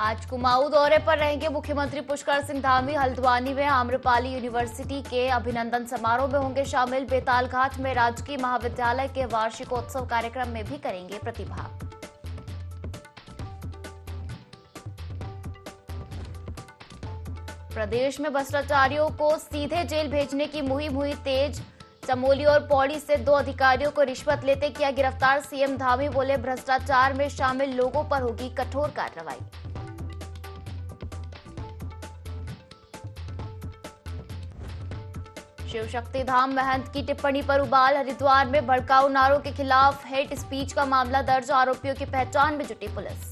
आज कुमाऊं दौरे पर रहेंगे मुख्यमंत्री पुष्कर सिंह धामी। हल्द्वानी में आम्रपाली यूनिवर्सिटी के अभिनंदन समारोह में होंगे शामिल। बेतालघाट में राजकीय महाविद्यालय के वार्षिकोत्सव कार्यक्रम में भी करेंगे प्रतिभाग। प्रदेश में भ्रष्टाचारियों को सीधे जेल भेजने की मुहिम हुई तेज। चमोली और पौड़ी से 2 अधिकारियों को रिश्वत लेते किया गिरफ्तार। सीएम धामी बोले, भ्रष्टाचार में शामिल लोगों पर होगी कठोर कार्रवाई। शिव शक्ति धाम महंत की टिप्पणी पर उबाल। हरिद्वार में भड़काऊ नारों के खिलाफ हेट स्पीच का मामला दर्ज। आरोपियों की पहचान में जुटी पुलिस।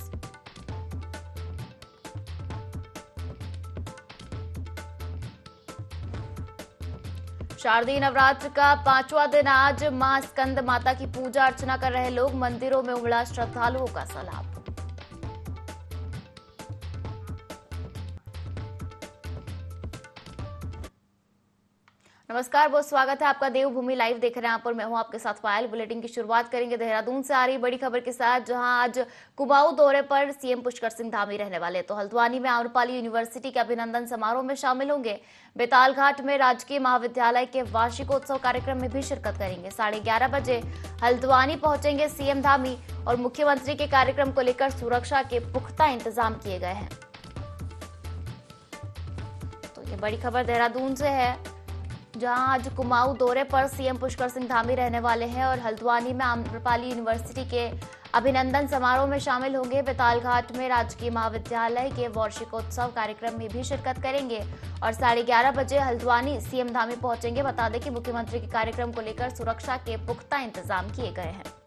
शारदीय नवरात्र का 5वां दिन आज मां स्कंद माता की पूजा अर्चना कर रहे लोग। मंदिरों में उमड़ा श्रद्धालुओं का सैलाब। नमस्कार, बहुत स्वागत है आपका देवभूमि लाइव देख रहे हैं आप और मैं हूं आपके साथ पायल। बुलेटिन की शुरुआत करेंगे देहरादून से आ रही बड़ी खबर के साथ, जहां आज कुमाऊं दौरे पर सीएम पुष्कर सिंह धामी रहने वाले। तो हल्द्वानी में आम्रपाली यूनिवर्सिटी के अभिनंदन समारोह में शामिल होंगे। बेतालघाट में राजकीय महाविद्यालय के वार्षिकोत्सव कार्यक्रम में भी शिरकत करेंगे। 11:30 बजे हल्द्वानी पहुंचेंगे सीएम धामी और मुख्यमंत्री के कार्यक्रम को लेकर सुरक्षा के पुख्ता इंतजाम किए गए हैं। तो ये बड़ी खबर देहरादून से है, जहां आज कुमाऊं दौरे पर सीएम पुष्कर सिंह धामी रहने वाले हैं और हल्द्वानी में आम्रपाली यूनिवर्सिटी के अभिनंदन समारोह में शामिल होंगे। बेतालघाट में राजकीय महाविद्यालय के वार्षिकोत्सव कार्यक्रम में भी शिरकत करेंगे और 11:30 बजे हल्द्वानी सीएम धामी पहुंचेंगे। बता दें कि मुख्यमंत्री के कार्यक्रम को लेकर सुरक्षा के पुख्ता इंतजाम किए गए हैं।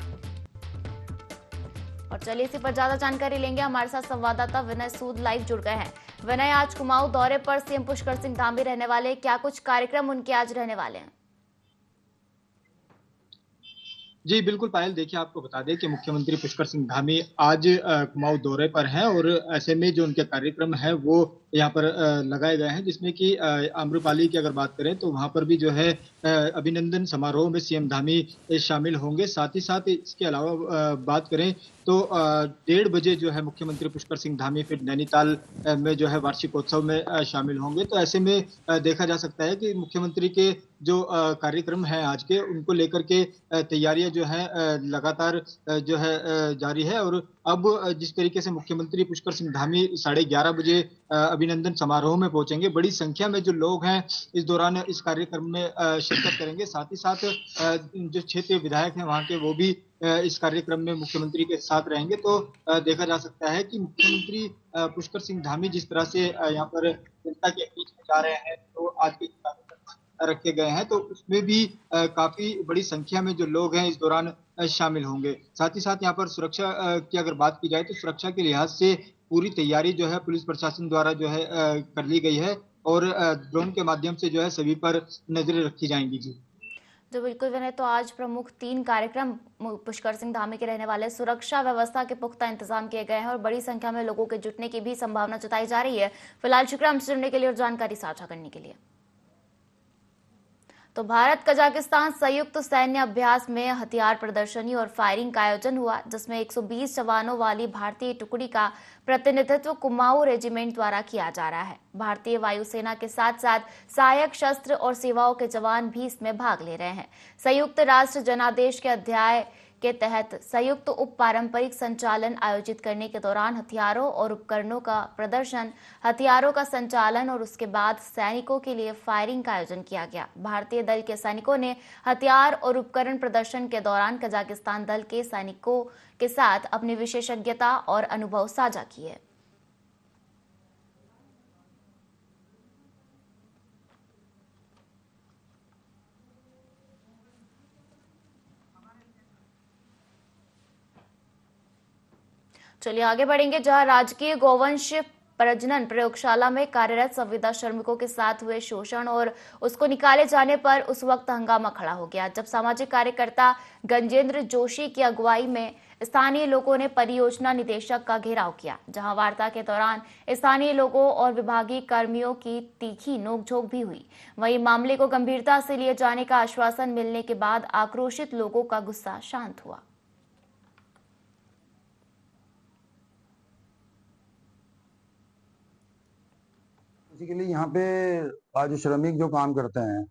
और चलिए इसी पर ज्यादा जानकारी लेंगे, हमारे साथ संवाददाता विनय सूद लाइव जुड़ गए हैं। विनय, आज कुमाऊं दौरे पर सीएम पुष्कर सिंह धामी रहने वाले, क्या कुछ कार्यक्रम उनके आज रहने वाले हैं? जी बिल्कुल पायल, देखिए आपको बता दें कि मुख्यमंत्री पुष्कर सिंह धामी आज कुमाऊं दौरे पर हैं और ऐसे में जो उनके कार्यक्रम है वो यहाँ पर लगाए गए हैं, जिसमें कि आम्रपाली की अगर बात करें तो वहां पर भी जो है अभिनंदन समारोह में सीएम धामी शामिल होंगे। साथ ही साथ इसके अलावा बात करें तो 1:30 बजे जो है मुख्यमंत्री पुष्कर सिंह धामी फिर नैनीताल में जो है वार्षिकोत्सव में शामिल होंगे। तो ऐसे में देखा जा सकता है कि मुख्यमंत्री के जो कार्यक्रम है आज के, उनको लेकर के तैयारियां जो है लगातार जो है जारी है। और अब जिस तरीके से मुख्यमंत्री पुष्कर सिंह धामी 11:30 बजे अभिनंदन समारोह में पहुंचेंगे, बड़ी संख्या में जो लोग हैं इस दौरान इस कार्यक्रम में शिरकत करेंगे। साथ ही साथ जो क्षेत्रीय विधायक हैं वहां के, वो भी इस कार्यक्रम में मुख्यमंत्री के साथ रहेंगे। तो देखा जा सकता है कि मुख्यमंत्री पुष्कर सिंह धामी जिस तरह से यहाँ पर जनता के बीच में जा रहे हैं, तो आज के रखे गए हैं, तो उसमें भी काफी बड़ी संख्या में जो लोग हैं इस दौरान शामिल होंगे। साथ ही साथ यहाँ पर सुरक्षा की अगर बात की जाए तो सुरक्षा के लिहाज से पूरी तैयारी जो है पुलिस प्रशासन द्वारा जो है कर ली गई है और ड्रोन के माध्यम से जो है सभी पर नजरें रखी जाएंगी। जी तो बिल्कुल विनय, तो आज प्रमुख 3 कार्यक्रम पुष्कर सिंह धामी के रहने वाले। सुरक्षा व्यवस्था के पुख्ता इंतजाम किए गए हैं और बड़ी संख्या में लोगों के जुटने की भी संभावना जताई जा रही है। फिलहाल शुक्रिया हमसे जुड़ने के लिए और जानकारी साझा करने के लिए। तो भारत कजाकिस्तान संयुक्त सैन्य अभ्यास में हथियार प्रदर्शनी और फायरिंग का आयोजन हुआ, जिसमें 120 जवानों वाली भारतीय टुकड़ी का प्रतिनिधित्व कुमाऊं रेजिमेंट द्वारा किया जा रहा है। भारतीय वायुसेना के साथ साथ सहायक शस्त्र और सेवाओं के जवान भी इसमें भाग ले रहे हैं। संयुक्त राष्ट्र जनादेश के अध्याय के तहत संयुक्त उप पारंपरिक संचालन आयोजित करने के दौरान हथियारों और उपकरणों का प्रदर्शन, हथियारों का संचालन और उसके बाद सैनिकों के लिए फायरिंग का आयोजन किया गया। भारतीय दल के सैनिकों ने हथियार और उपकरण प्रदर्शन के दौरान कजाकिस्तान दल के सैनिकों के साथ अपनी विशेषज्ञता और अनुभव साझा किए। चलिए आगे बढ़ेंगे, जहां राजकीय गौवंश प्रजनन प्रयोगशाला में कार्यरत संविदा श्रमिकों के साथ हुए शोषण और उसको निकाले जाने पर उस वक्त हंगामा खड़ा हो गया, जब सामाजिक कार्यकर्ता गजेंद्र जोशी की अगुवाई में स्थानीय लोगों ने परियोजना निदेशक का घेराव किया। जहां वार्ता के दौरान स्थानीय लोगों और विभागीय कर्मियों की तीखी नोकझोंक भी हुई। वहीं मामले को गंभीरता से लिए जाने का आश्वासन मिलने के बाद आक्रोशित लोगों का गुस्सा शांत हुआ। बेसिकली यहाँ पे जो श्रमिक जो काम करते हैं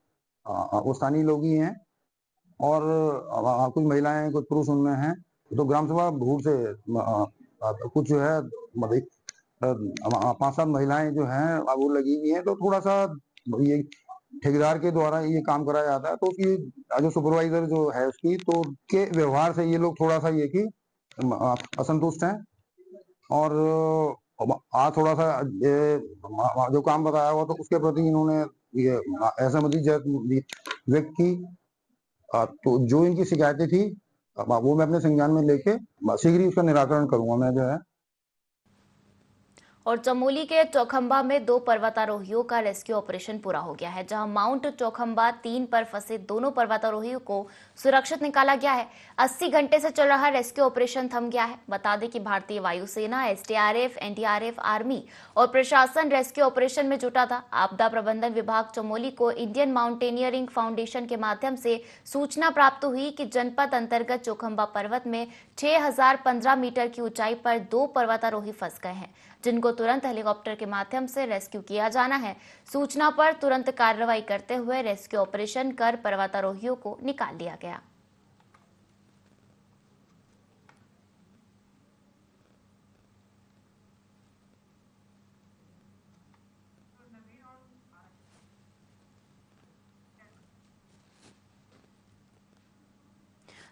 वो स्थानीय लोग ही हैं, और कुछ महिलाएं कुछ पुरुष उनमें हैं। तो ग्राम सभा भूड़ से कुछ जो है मतलब 5-7 महिलाएं जो हैं वो लगी हुई हैं। तो थोड़ा सा ये ठेकेदार के द्वारा ये काम कराया जाता है, तो उसकी जो सुपरवाइजर जो है उसकी तो के व्यवहार से ये लोग थोड़ा सा ये कि असंतुष्ट हैं। और आज थोड़ा सा जो काम बताया हुआ तो उसके प्रति इन्होंने ये असहमति व्यक्त की। तो जो इनकी शिकायतें थी वो मैं अपने संज्ञान में लेके शीघ्र ही उसका निराकरण करूंगा मैं जो है। और चमोली के चौखंबा में 2 पर्वतारोहियों का रेस्क्यू ऑपरेशन पूरा हो गया है, जहां माउंट चौखंबा 3 पर फंसे दोनों पर्वतारोहियों को सुरक्षित निकाला गया है। 80 घंटे से चल रहा रेस्क्यू ऑपरेशन थम गया है। बता दें कि भारतीय वायुसेना, एसडीआरएफ, एनडीआरएफ, आर्मी और प्रशासन रेस्क्यू ऑपरेशन में जुटा था। आपदा प्रबंधन विभाग चमोली को इंडियन माउंटेनियरिंग फाउंडेशन के माध्यम से सूचना प्राप्त हुई कि जनपद अंतर्गत चौखंबा पर्वत में 6015 मीटर की ऊंचाई पर 2 पर्वतारोही फंस गए हैं, जिनको तुरंत हेलीकॉप्टर के माध्यम से रेस्क्यू किया जाना है। सूचना पर तुरंत कार्रवाई करते हुए रेस्क्यू ऑपरेशन कर पर्वतारोहियों को निकाल लिया गया।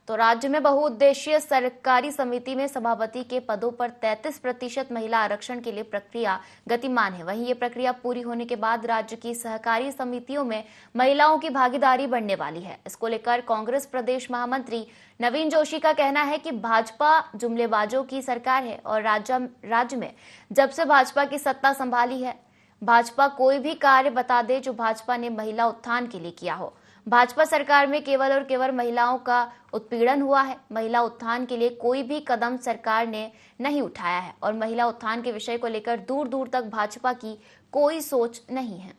तो राज्य में बहुउद्देशीय सरकारी समिति में सभापति के पदों पर 33% महिला आरक्षण के लिए प्रक्रिया गतिमान है। वहीं ये प्रक्रिया पूरी होने के बाद राज्य की सहकारी समितियों में महिलाओं की भागीदारी बढ़ने वाली है। इसको लेकर कांग्रेस प्रदेश महामंत्री नवीन जोशी का कहना है कि भाजपा जुमलेबाजों की सरकार है और राज्य में जब से भाजपा की सत्ता संभाली है, भाजपा कोई भी कार्य बता दे जो भाजपा ने महिला उत्थान के लिए किया हो। भाजपा सरकार में केवल और केवल महिलाओं का उत्पीड़न हुआ है। महिला उत्थान के लिए कोई भी कदम सरकार ने नहीं उठाया है और महिला उत्थान के विषय को लेकर दूर दूर तक भाजपा की कोई सोच नहीं है।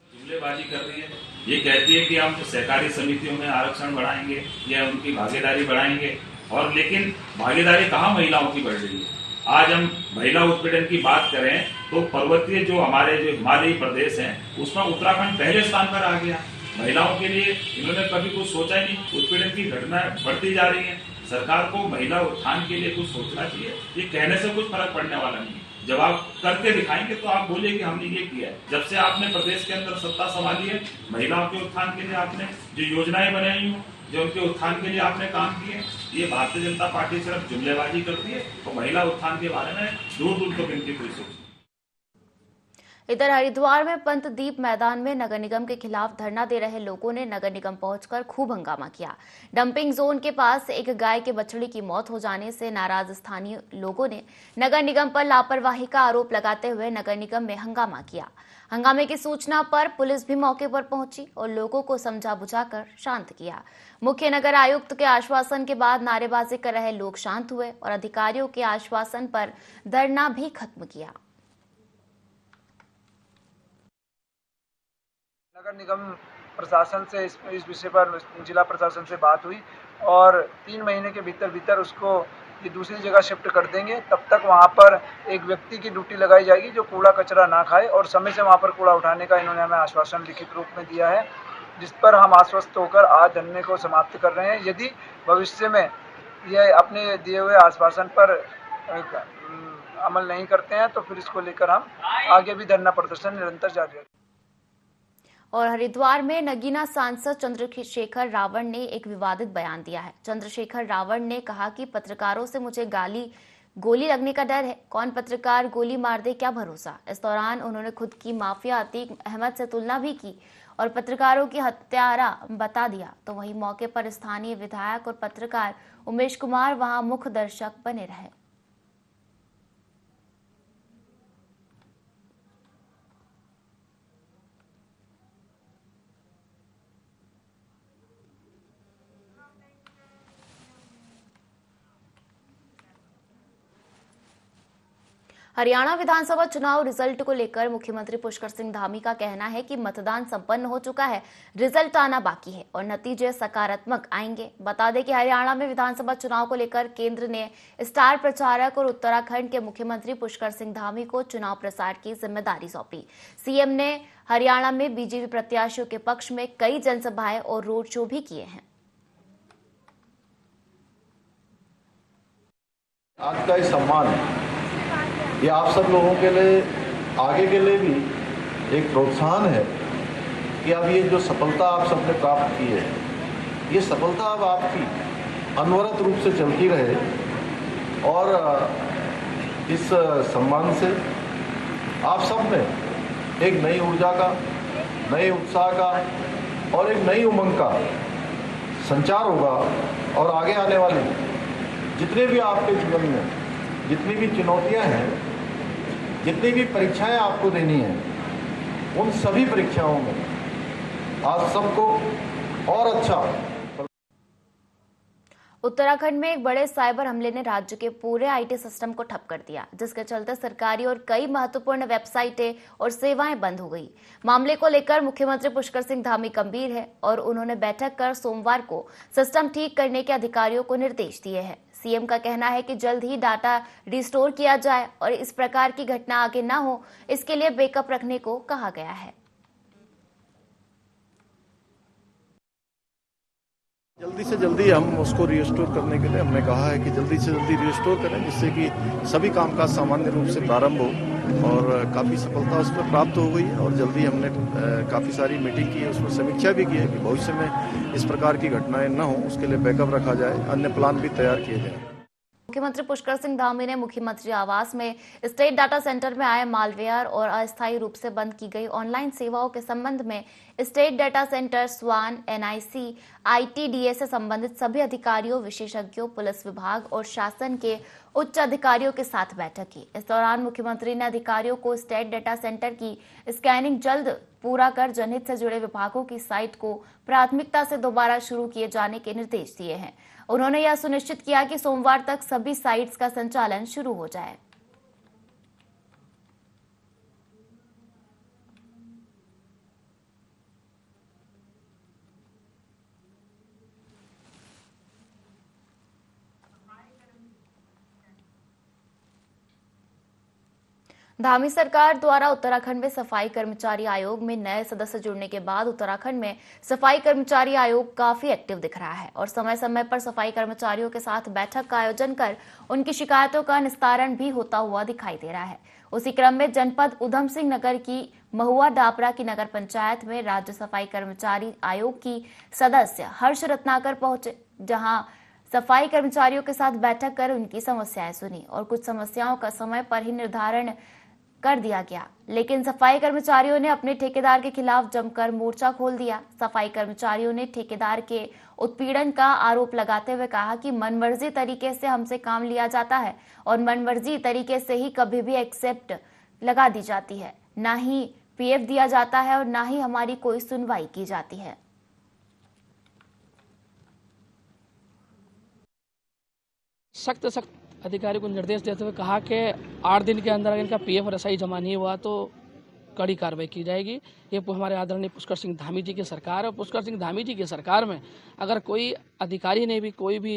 जुमलेबाजी कर रही है, ये कहती है कि हम सहकारी समितियों में आरक्षण बढ़ाएंगे या उनकी भागीदारी बढ़ाएंगे, और लेकिन भागीदारी कहाँ महिलाओं की बढ़ रही है। आज हम महिला उत्पीड़न की बात करें तो पर्वतीय जो हमारे जो हिमालयी प्रदेश हैं उसमें उत्तराखंड पहले स्थान पर आ गया। महिलाओं के लिए इन्होंने कभी कुछ सोचा ही नहीं। उत्पीड़न की घटना बढ़ती जा रही है। सरकार को महिला उत्थान के लिए कुछ सोचना चाहिए। ये कहने से कुछ फर्क पड़ने वाला नहीं है। जब आप करके दिखाएंगे तो आप बोलिए कि हमने ये किया है। जब से आपने प्रदेश के अंदर सत्ता संभाली है, महिलाओं के उत्थान के लिए आपने जो योजनाएं बनाई हो, जो उनके उत्थान के लिए आपने काम किए, ये भारतीय जनता पार्टी सिर्फ जुमलेबाजी करती है और महिला उत्थान के बारे में दूर दूर तक इनकी कोई सोच। इधर हरिद्वार में पंतदीप मैदान में नगर निगम के खिलाफ धरना दे रहे लोगों ने नगर निगम पहुंचकर खूब हंगामा किया। डंपिंग जोन के पास एक गाय के बछड़ी की मौत हो जाने से नाराज स्थानीय लोगों ने नगर निगम पर लापरवाही का आरोप लगाते हुए नगर निगम में हंगामा किया। हंगामे की सूचना पर पुलिस भी मौके पर पहुंची और लोगों को समझा बुझाकर शांत किया। मुख्य नगर आयुक्त के आश्वासन के बाद नारेबाजी कर रहे लोग शांत हुए और अधिकारियों के आश्वासन पर धरना भी खत्म किया। नगर निगम प्रशासन से इस विषय पर जिला प्रशासन से बात हुई और 3 महीने के भीतर उसको ये दूसरी जगह शिफ्ट कर देंगे। तब तक वहाँ पर एक व्यक्ति की ड्यूटी लगाई जाएगी जो कूड़ा कचरा ना खाए, और समय से वहाँ पर कूड़ा उठाने का इन्होंने हमें आश्वासन लिखित रूप में दिया है, जिस पर हम आश्वस्त होकर आज धरने को समाप्त कर रहे हैं। यदि भविष्य में ये अपने दिए हुए आश्वासन पर अमल नहीं करते हैं तो फिर इसको लेकर हम आगे भी धरना प्रदर्शन निरंतर जारी रखेंगे। और हरिद्वार में नगीना सांसद चंद्रशेखर रावण ने एक विवादित बयान दिया है। चंद्रशेखर रावण ने कहा कि पत्रकारों से मुझे गोली लगने का डर है, कौन पत्रकार गोली मार दे क्या भरोसा। इस दौरान उन्होंने खुद की माफिया अतीक अहमद से तुलना भी की और पत्रकारों की हत्यारा बता दिया। तो वहीं मौके पर स्थानीय विधायक और पत्रकार उमेश कुमार वहां मुख्य दर्शक बने रहे। हरियाणा विधानसभा चुनाव रिजल्ट को लेकर मुख्यमंत्री पुष्कर सिंह धामी का कहना है कि मतदान संपन्न हो चुका है, रिजल्ट आना बाकी है और नतीजे सकारात्मक आएंगे। बता दें कि हरियाणा में विधानसभा चुनाव को लेकर केंद्र ने स्टार प्रचारक और उत्तराखंड के मुख्यमंत्री पुष्कर सिंह धामी को चुनाव प्रचार की जिम्मेदारी सौंपी। सीएम ने हरियाणा में बीजेपी प्रत्याशियों के पक्ष में कई जनसभाएं और रोड शो भी किए हैं। आज का ये सम्मान ये आप सब लोगों के लिए आगे के लिए भी एक प्रोत्साहन है कि अब ये जो सफलता आप सबने प्राप्त की है, ये सफलता अब आपकी अनवरत रूप से चलती रहे और इस सम्मान से आप सब में एक नई ऊर्जा का, नए उत्साह का और एक नई उमंग का संचार होगा और आगे आने वाले जितने भी आपके जीवन में जितनी भी चुनौतियां हैं, जितनी भी परीक्षाएं आपको देनी हैं, उन सभी परीक्षाओं में आप सबको और अच्छा। उत्तराखंड में एक बड़े साइबर हमले ने राज्य के पूरे आईटी सिस्टम को ठप कर दिया, जिसके चलते सरकारी और कई महत्वपूर्ण वेबसाइटें और सेवाएं बंद हो गई। मामले को लेकर मुख्यमंत्री पुष्कर सिंह धामी गंभीर है और उन्होंने बैठक कर सोमवार को सिस्टम ठीक करने के अधिकारियों को निर्देश दिए हैं। सीएम का कहना है कि जल्द ही डाटा रिस्टोर किया जाए और इस प्रकार की घटना आगे न हो, इसके लिए बैकअप रखने को कहा गया है। जल्दी से जल्दी हम उसको रिस्टोर करने के लिए हमने कहा है कि जल्दी से जल्दी रिस्टोर करें, जिससे कि सभी कामकाज सामान्य रूप से प्रारंभ हो और काफ़ी सफलता उसमें प्राप्त हो गई है। और जल्दी हमने काफ़ी सारी मीटिंग की है, उसमें समीक्षा भी की है कि भविष्य में इस प्रकार की घटनाएं न हो, उसके लिए बैकअप रखा जाए, अन्य प्लान भी तैयार किए जाए। मुख्यमंत्री पुष्कर सिंह धामी ने मुख्यमंत्री आवास में स्टेट डाटा सेंटर में आए मालवेयर और अस्थायी रूप से बंद की गई ऑनलाइन सेवाओं के संबंध में स्टेट डाटा सेंटर, स्वान, एनआईसी, आईटीडीए से संबंधित सभी अधिकारियों, विशेषज्ञों, पुलिस विभाग और शासन के उच्च अधिकारियों के साथ बैठक की। इस दौरान मुख्यमंत्री ने अधिकारियों को स्टेट डाटा सेंटर की स्कैनिंग जल्द पूरा कर जनहित से जुड़े विभागों की साइट को प्राथमिकता से दोबारा शुरू किए जाने के निर्देश दिए हैं। उन्होंने यह सुनिश्चित किया कि सोमवार तक सभी साइट्स का संचालन शुरू हो जाए। धामी सरकार द्वारा उत्तराखंड में सफाई कर्मचारी आयोग में नए सदस्य जुड़ने के बाद उत्तराखंड में सफाई कर्मचारी आयोग काफी एक्टिव दिख रहा है और समय समय पर सफाई कर्मचारियों के साथ बैठक का आयोजन कर उनकी शिकायतों का निस्तारण भी होता हुआ दिखाई दे रहा है। उसी क्रम में जनपद उधम सिंह नगर की महुआ डापरा की नगर पंचायत में राज्य सफाई कर्मचारी आयोग की सदस्य हर्ष रत्नाकर पहुंचे, जहां सफाई कर्मचारियों के साथ बैठक कर उनकी समस्याएं सुनी और कुछ समस्याओं का समय पर ही निर्धारण कर दिया गया, लेकिन सफाई कर्मचारियों ने अपने ठेकेदार के खिलाफ जमकर मोर्चा खोल दिया। सफाई कर्मचारियों ने ठेकेदार के उत्पीड़न का आरोप लगाते हुए कहा कि मनमर्जी तरीके से हमसे काम लिया जाता है और मनमर्जी तरीके से ही कभी भी एक्सेप्ट लगा दी जाती है, ना ही पीएफ दिया जाता है और ना ही हमारी कोई सुनवाई की जाती है। सख्त अधिकारी को निर्देश देते हुए कहा कि 8 दिन के अंदर अगर इनका पीएफ और एसआई जमा नहीं हुआ तो कड़ी कार्रवाई की जाएगी। ये हमारे आदरणीय पुष्कर सिंह धामी जी की सरकार है और पुष्कर सिंह धामी जी की सरकार में अगर कोई अधिकारी ने भी कोई भी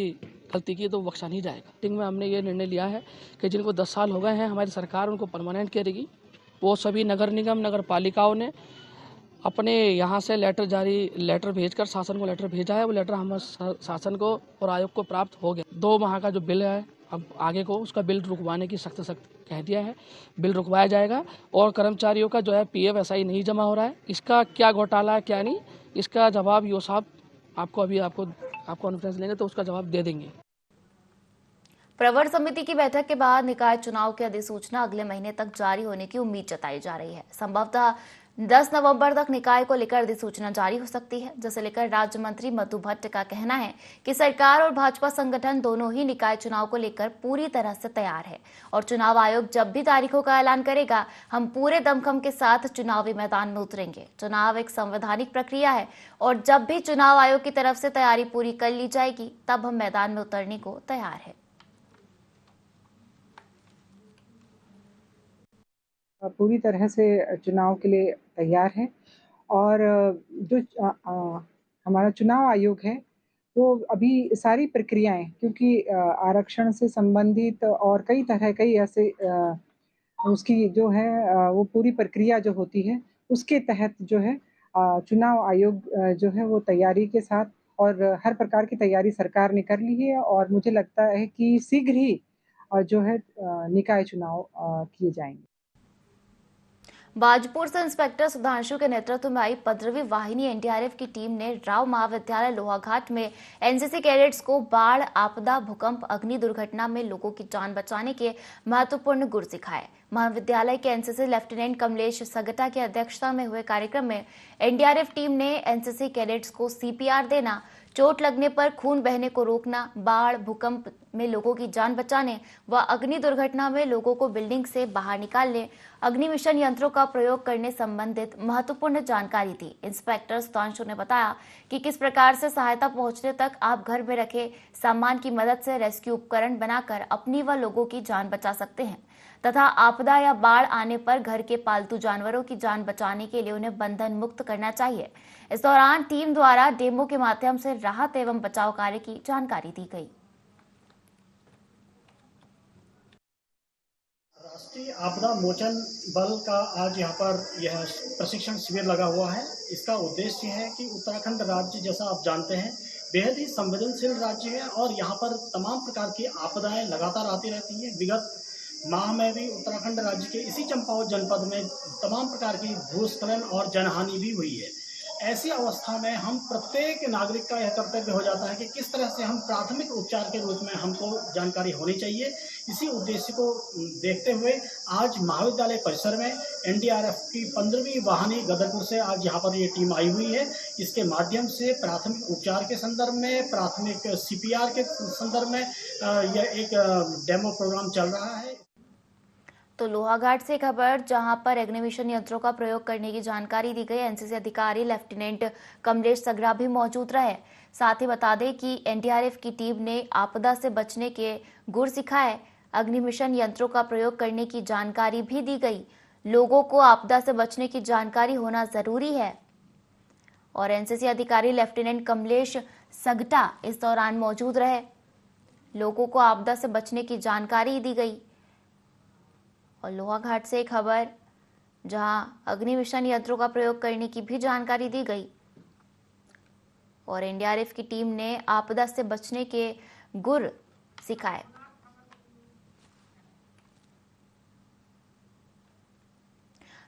गलती की तो बख्शा नहीं जाएगा। मीटिंग में हमने ये निर्णय लिया है कि जिनको 10 साल हो गए हैं हमारी सरकार उनको परमानेंट करेगी। वो सभी नगर निगम, नगर पालिकाओं ने अपने यहाँ से लेटर भेजकर शासन को लेटर भेजा है। वो लेटर हम शासन को और आयोग को प्राप्त हो गया। 2 माह का जो बिल है अब आगे को उसका बिल रुकवाने की सख्त कह दिया है। बिल रुकवाया जाएगा और कर्मचारियों का जो है पीएफ एसआई नहीं जमा हो रहा है, इसका क्या घोटाला है क्या नहीं, इसका जवाब यो साहब आपको कॉन्फ्रेंस लेंगे तो उसका जवाब दे देंगे। प्रवर समिति की बैठक के बाद निकाय चुनाव की अधिसूचना अगले महीने तक जारी होने की उम्मीद जताई जा रही है। संभवतः 10 नवंबर तक निकाय को लेकर अधिसूचना जारी हो सकती है, जिसे लेकर राज्य मंत्री मधु भट्ट का कहना है कि सरकार और भाजपा संगठन दोनों ही निकाय चुनाव को लेकर पूरी तरह से तैयार है और चुनाव आयोग जब भी तारीखों का ऐलान करेगा हम पूरे दमखम के साथ चुनावी मैदान में उतरेंगे। चुनाव एक संवैधानिक प्रक्रिया है और जब भी चुनाव आयोग की तरफ से तैयारी पूरी कर ली जाएगी तब हम मैदान में उतरने को तैयार है। पूरी तरह से चुनाव के लिए तैयार है और जो हमारा चुनाव आयोग है वो अभी सारी प्रक्रियाएं, क्योंकि आरक्षण से संबंधित और कई ऐसे उसकी जो है वो पूरी प्रक्रिया जो होती है उसके तहत जो है चुनाव आयोग जो है वो तैयारी के साथ और हर प्रकार की तैयारी सरकार ने कर ली है और मुझे लगता है कि शीघ्र ही जो है निकाय चुनाव किए जाएंगे। बाजपुर से इंस्पेक्टर सुधांशु के नेतृत्व में आई 15वीं वाहिनी एनडीआरएफ की टीम ने राव महाविद्यालय लोहाघाट में एनसीसी कैडेट्स को बाढ़, आपदा, भूकंप, अग्नि दुर्घटना में लोगों की जान बचाने के महत्वपूर्ण गुर सिखाए। महाविद्यालय के एनसीसी लेफ्टिनेंट कमलेश सगटा की अध्यक्षता में हुए कार्यक्रम में एनडीआरएफ टीम ने एनसीसी कैडेट्स को सीपीआर देना, चोट लगने पर खून बहने को रोकना, बाढ़, भूकंप में लोगों की जान बचाने व अग्नि दुर्घटना में लोगों को बिल्डिंग से बाहर निकालने, अग्नि मिशन यंत्रों का प्रयोग करने संबंधित महत्वपूर्ण जानकारी दी। इंस्पेक्टर सुधांशु ने बताया कि किस प्रकार से सहायता पहुंचने तक आप घर में रखे सामान की मदद से रेस्क्यू उपकरण बनाकर अपनी व लोगों की जान बचा सकते हैं तथा आपदा या बाढ़ आने पर घर के पालतू जानवरों की जान बचाने के लिए उन्हें बंधन मुक्त करना चाहिए। इस दौरान टीम द्वारा डेमो के माध्यम से राहत एवं बचाव कार्य की जानकारी दी गई। राष्ट्रीय आपदा मोचन बल का आज यहाँ पर यह प्रशिक्षण शिविर लगा हुआ है। इसका उद्देश्य है कि उत्तराखंड राज्य, जैसा आप जानते हैं, बेहद ही संवेदनशील राज्य है और यहाँ पर तमाम प्रकार की आपदाएं लगातार आती रहती हैं। विगत माह में भी उत्तराखंड राज्य के इसी चंपावत जनपद में तमाम प्रकार की भूस्खलन और जनहानि भी हुई है। ऐसी अवस्था में हम प्रत्येक नागरिक का यह कर्तव्य हो जाता है कि किस तरह से हम प्राथमिक उपचार के रूप में हमको जानकारी होनी चाहिए। इसी उद्देश्य को देखते हुए आज महाविद्यालय परिसर में एनडीआरएफ की 15वीं वाहिनी गदरपुर से आज यहाँ पर ये टीम आई हुई है। इसके माध्यम से प्राथमिक उपचार के संदर्भ में, प्राथमिक सीपीआर के संदर्भ में यह एक डेमो प्रोग्राम चल रहा है। तो लोहाघाट से खबर, जहां पर अग्नि मिशन यंत्रों का प्रयोग करने की जानकारी दी गई। एनसीसी अधिकारी लेफ्टिनेंट कमलेश सगरा भी मौजूद रहे। साथ ही बता दें कि एनडीआरएफ की टीम ने आपदा से बचने के गुर सिखाए, अग्नि मिशन यंत्रों का प्रयोग करने की जानकारी भी दी गई। लोगों को आपदा से बचने की जानकारी होना जरूरी है और एनसीसी अधिकारी लेफ्टिनेंट कमलेश सगटा इस दौरान मौजूद रहे। लोगों को आपदा से बचने की जानकारी दी गई। और लोहाघाट से खबर, जहां अग्नि मिशन यंत्रों का प्रयोग करने की भी जानकारी दी गई और एनडीआरएफ की टीम ने आपदा से बचने के गुर सिखाए।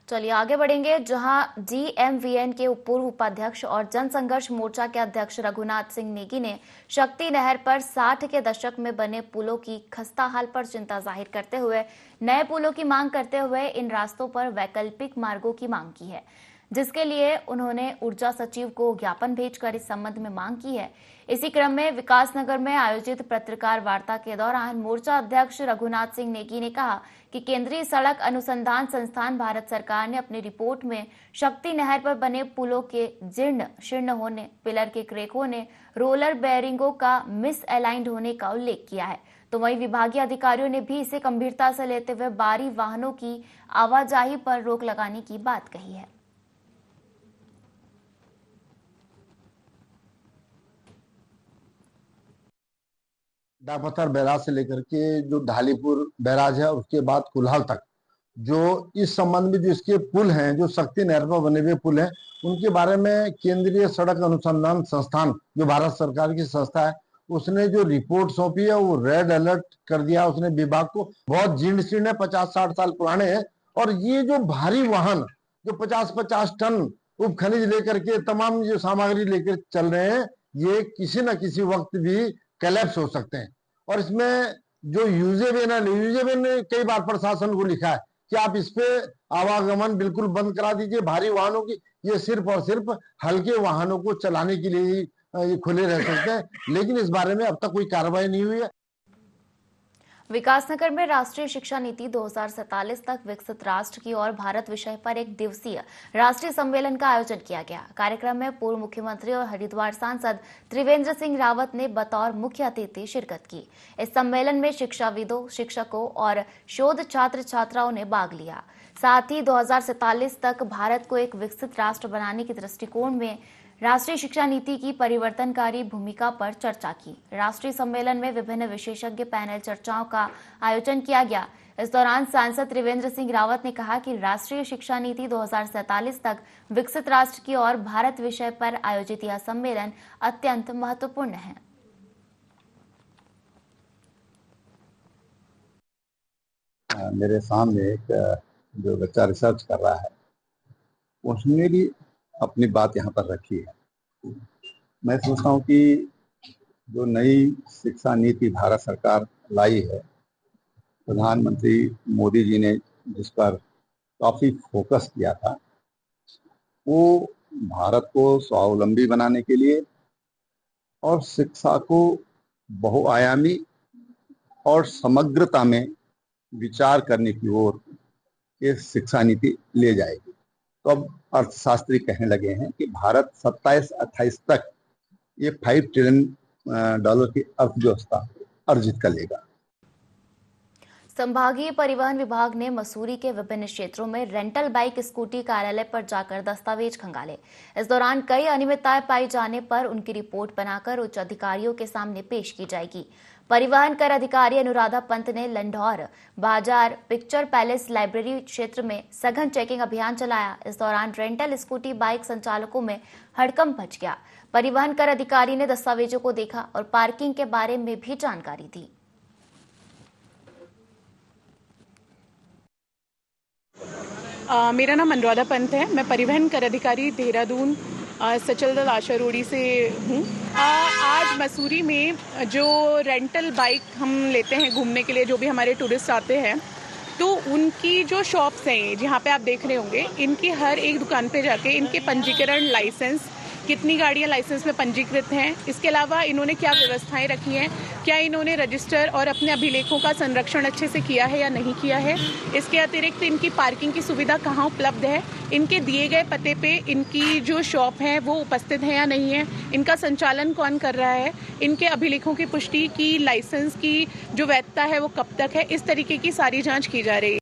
चलिए आगे बढ़ेंगे, जहां जीएमवीएन के पूर्व उपाध्यक्ष और जनसंघर्ष मोर्चा के अध्यक्ष रघुनाथ सिंह नेगी ने शक्ति नहर पर 60 के दशक में बने पुलों की खस्ता हाल पर चिंता जाहिर करते हुए नए पुलों की मांग करते हुए इन रास्तों पर वैकल्पिक मार्गों की मांग की है, जिसके लिए उन्होंने ऊर्जा सचिव को ज्ञापन भेजकर इस संबंध में मांग की है। इसी क्रम में विकासनगर में आयोजित पत्रकार वार्ता के दौरान मोर्चा अध्यक्ष रघुनाथ सिंह नेगी ने कहा कि केंद्रीय सड़क अनुसंधान संस्थान भारत सरकार ने अपनी रिपोर्ट में शक्ति नहर पर बने पुलों के जीर्ण शीर्ण होने, पिलर के क्रैक होने, रोलर बेयरिंगों का मिस अलाइंड होने का उल्लेख किया है। तो वहीं विभागीय अधिकारियों ने भी इसे गंभीरता से लेते हुए भारी वाहनों की आवाजाही पर रोक लगाने की बात कही है। डापत्थर बैराज से लेकर के जो ढालीपुर बैराज है उसके बाद कुल्हाल तक, जो इस संबंध में जो इसके पुल हैं, जो शक्ति नहर पर बने हुए पुल हैं, उनके बारे में केंद्रीय सड़क अनुसंधान संस्थान जो भारत सरकार की संस्था है, उसने जो रिपोर्ट सौंपी है वो रेड अलर्ट कर दिया उसने विभाग को। बहुत जीर्ण शीर्ण है, 50-60 साल पुराने हैं और ये जो भारी वाहन जो 50-50 टन उप खनिज लेकर के तमाम जो सामग्री लेकर चल रहे हैं, ये किसी न किसी वक्त भी कोलैप्स हो सकते हैं। और इसमें जो यूजेबल ने कई बार प्रशासन को लिखा है कि आप इस पे आवागमन बिल्कुल बंद करा दीजिए भारी वाहनों की, ये सिर्फ और सिर्फ हल्के वाहनों को चलाने के लिए ही खुले रह सकते हैं, लेकिन इस बारे में अब तक कोई कार्रवाई नहीं हुई है। विकासनगर में राष्ट्रीय शिक्षा नीति 2047 तक विकसित राष्ट्र की ओर भारत विषय पर एक दिवसीय राष्ट्रीय सम्मेलन का आयोजन किया गया। कार्यक्रम में पूर्व मुख्यमंत्री और हरिद्वार सांसद त्रिवेंद्र सिंह रावत ने बतौर मुख्य अतिथि शिरकत की। इस सम्मेलन में शिक्षाविदों, शिक्षकों और शोध छात्र छात्राओं ने भाग लिया। साथ ही 2047 तक भारत को एक विकसित राष्ट्र बनाने के दृष्टिकोण में राष्ट्रीय शिक्षा नीति की परिवर्तनकारी भूमिका पर चर्चा की। राष्ट्रीय सम्मेलन में विभिन्न विशेषज्ञ पैनल चर्चाओं का आयोजन किया गया। इस दौरान सांसद त्रिवेंद्र सिंह रावत ने कहा कि राष्ट्रीय शिक्षा नीति 2047 तक विकसित राष्ट्र की ओर भारत विषय पर आयोजित यह सम्मेलन अत्यंत महत्वपूर्ण है। मेरे सामने एक जो बच्चा रिसर्च कर रहा है, उसने भी अपनी बात यहाँ पर रखी है। मैं सोचता हूँ कि जो नई शिक्षा नीति भारत सरकार लाई है, प्रधानमंत्री मोदी जी ने जिस पर काफी फोकस किया था, वो भारत को स्वावलंबी बनाने के लिए और शिक्षा को बहुआयामी और समग्रता में विचार करने की ओर ये शिक्षा नीति ले जाएगी। तो अब अर्थशास्त्री कहने लगे हैं कि भारत 27-28 तक ये $5 ट्रिलियन की अर्थव्यवस्था अर्जित कर लेगा। संभागीय परिवहन विभाग ने मसूरी के विभिन्न क्षेत्रों में रेंटल बाइक स्कूटी कार्यालय पर जाकर दस्तावेज खंगाले। इस दौरान कई अनियमितताएं पाई जाने पर उनकी रिपोर्ट बनाकर उच्च अधिकारियों के सामने पेश की जाएगी। परिवहन कर अधिकारी अनुराधा पंत ने लंढौर बाजार पिक्चर पैलेस लाइब्रेरी क्षेत्र में सघन चेकिंग अभियान चलाया। इस दौरान रेंटल स्कूटी बाइक संचालकों में हड़कंप मच गया। परिवहन कर अधिकारी ने दस्तावेजों को देखा और पार्किंग के बारे में भी जानकारी दी। मेरा नाम अनुराधा पंत है। मैं परिवहन कर अधिकारी देहरादून सचल दल आशा रोड़ी से हूँ। आज मसूरी में जो रेंटल बाइक हम लेते हैं घूमने के लिए, जो भी हमारे टूरिस्ट आते हैं, तो उनकी जो शॉप्स हैं जहाँ पे आप देख रहे होंगे, इनकी हर एक दुकान पे जाके इनके पंजीकरण, लाइसेंस, कितनी गाड़ियाँ लाइसेंस में पंजीकृत हैं, इसके अलावा इन्होंने क्या व्यवस्थाएं रखी हैं, क्या इन्होंने रजिस्टर और अपने अभिलेखों का संरक्षण अच्छे से किया है या नहीं किया है, इसके अतिरिक्त इनकी पार्किंग की सुविधा कहाँ उपलब्ध है, इनके दिए गए पते पे इनकी जो शॉप है वो उपस्थित है या नहीं है, इनका संचालन कौन कर रहा है, इनके अभिलेखों की पुष्टि की, लाइसेंस की जो वैधता है वो कब तक है, इस तरीके की सारी जाँच की जा रही है।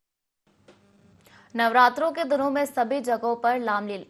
नवरात्रों के दिनों में सभी जगहों पर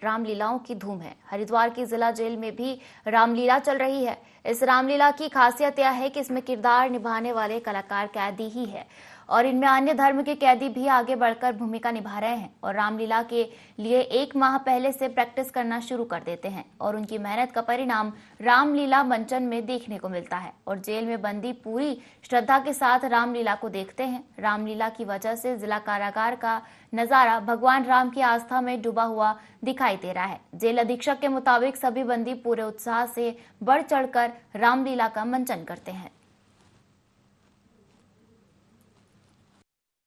रामलीलाओं की धूम है। हरिद्वार की जिला जेल में भी रामलीला चल रही है। इस रामलीला की खासियत यह है कि इसमें किरदार निभाने वाले कलाकार कैदी ही है और इनमें अन्य धर्म के कैदी भी आगे बढ़कर भूमिका निभा रहे हैं और रामलीला के लिए 1 माह पहले से प्रैक्टिस करना शुरू कर देते हैं और उनकी मेहनत का परिणाम रामलीला मंचन में देखने को मिलता है और जेल में बंदी पूरी श्रद्धा के साथ रामलीला को देखते हैं। रामलीला की वजह से जिला कारागार का नजारा भगवान राम की आस्था में डूबा हुआ दिखाई दे रहा है। जेल अधीक्षक के मुताबिक सभी बंदी पूरे उत्साह से बढ़ चढ़कर रामलीला का मंचन करते हैं।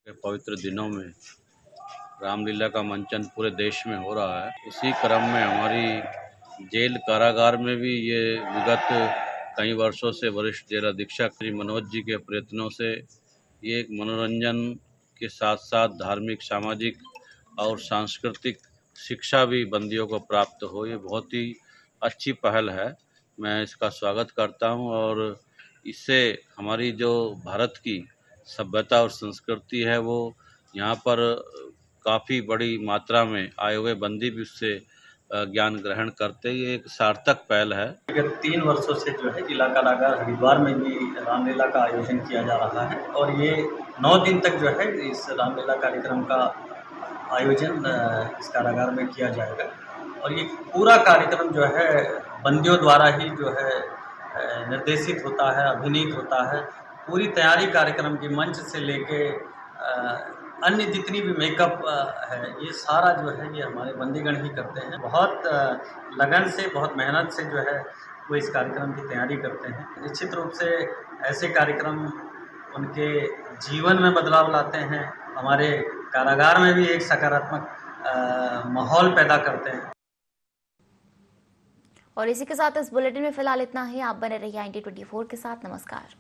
पवित्र दिनों में रामलीला का मंचन पूरे देश में हो रहा है। उसी क्रम में हमारी जेल कारागार में भी ये विगत कई वर्षों से वरिष्ठ जेल अधीक्षक श्री मनोज जी के प्रयत्नों से ये एक मनोरंजन के साथ साथ धार्मिक, सामाजिक और सांस्कृतिक शिक्षा भी बंदियों को प्राप्त हो, ये बहुत ही अच्छी पहल है। मैं इसका स्वागत करता हूं और इससे हमारी जो भारत की सभ्यता और संस्कृति है वो यहाँ पर काफ़ी बड़ी मात्रा में आए हुए बंदी भी उससे ज्ञान ग्रहण करते ही एक सार्थक पहल है। विगत 3 वर्षों से जो है जिला कारागार हरिद्वार में भी रामलीला का आयोजन किया जा रहा है और ये 9 दिन तक जो है इस रामलीला कार्यक्रम का आयोजन इस कारागार में किया जाएगा और ये पूरा कार्यक्रम जो है बंदियों द्वारा ही जो है निर्देशित होता है, अभिनीत होता है। पूरी तैयारी कार्यक्रम की मंच से लेके अन्य जितनी भी मेकअप है, ये सारा जो है ये हमारे बंदीगण ही करते हैं। बहुत लगन से, बहुत मेहनत से जो है वो इस कार्यक्रम की तैयारी करते हैं। निश्चित रूप से ऐसे कार्यक्रम उनके जीवन में बदलाव लाते हैं, हमारे कारागार में भी एक सकारात्मक माहौल पैदा करते हैं। और इसी के साथ इस बुलेटिन में फिलहाल इतना ही। आप बने रहिए IND24 के साथ। नमस्कार।